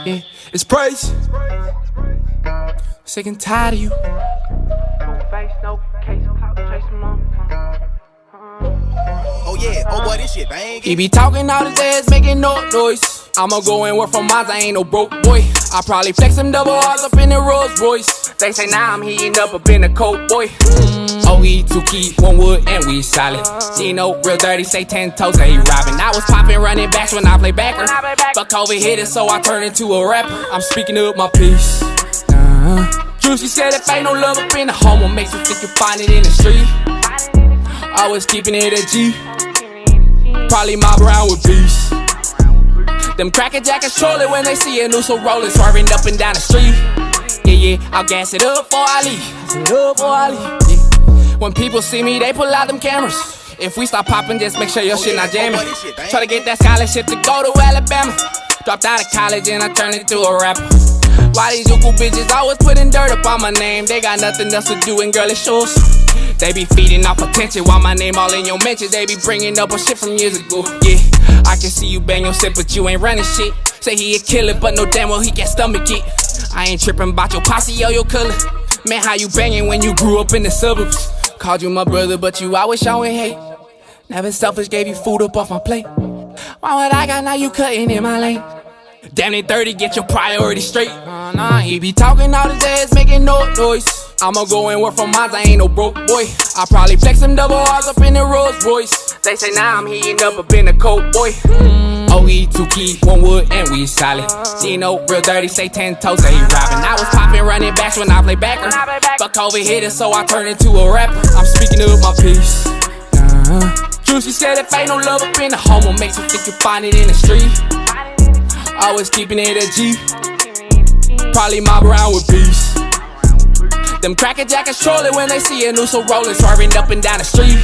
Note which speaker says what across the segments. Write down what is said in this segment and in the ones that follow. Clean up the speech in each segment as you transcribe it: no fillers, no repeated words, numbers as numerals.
Speaker 1: Yeah, it's Praise. Sick and tired of you.
Speaker 2: Oh yeah, oh boy, this shit bang.
Speaker 1: He be talking all his ass, making no noise. I'ma go and work for mines, I ain't no broke boy. I probably flex them double R's up in the Rolls Royce. They say now I'm heating up in the coat boy. OE, 2 key, 1 wood, and we solid. Gino, real dirty, say 10 toes, say he robbing. I was popping running backs when I play backer. But COVID hit it, so I turned into a rapper. I'm speaking up my piece. Juicy said if ain't no love up in the home, what makes you think you find it in the street? Always keeping it a G. Probably mob around with beast. Them cracker jackets troll it when they see a new so rollin', swerving up and down the street. Yeah, I'll gas it up before I leave. Yeah. When people see me, they pull out them cameras. If we start popping, just make sure your shit not jamming. Try to get that scholarship to go to Alabama. Dropped out of college and I turned into a rapper. Why these yuku bitches always putting dirt up on my name? They got nothing else to do in girly shoes. They be feeding off attention while my name all in your mentions. They be bringing up on shit from years ago. Yeah, I can see you bang your shit, but you ain't running shit. Say he a killer, but no damn well he can stomach it. I ain't tripping about your posse or your color. Man, how you banging when you grew up in the suburbs? Called you my brother, but you always showing hate. Never selfish, gave you food up off my plate. Why would I got now you cutting in my lane? Damn it 30, get your priorities straight. He be talking all his ass, making no noise. I'ma go and work for mines, I ain't no broke boy. I probably flex them double R's up in the Rolls Royce. They say now I'm heating up in the coat boy. OE, 2 key, 1 wood, and we solid. Gino, real dirty, say 10 toes, say he robbing. I was popping running backs when I play backer. But COVID hit it, so I turned into a rapper. I'm speaking up my piece. Juicy said if ain't no love up in the home, what makes you think you find it in the street? Always keeping it a G. Probably mob around with beast. Them cracker jackets troll it when they see a new so rollin', swerving up and down the street.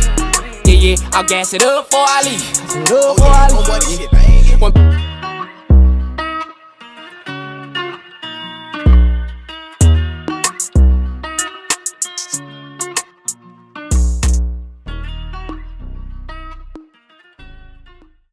Speaker 1: Yeah, I'll gas it up before I leave.
Speaker 2: Oh yeah, oh boy, this shit bang.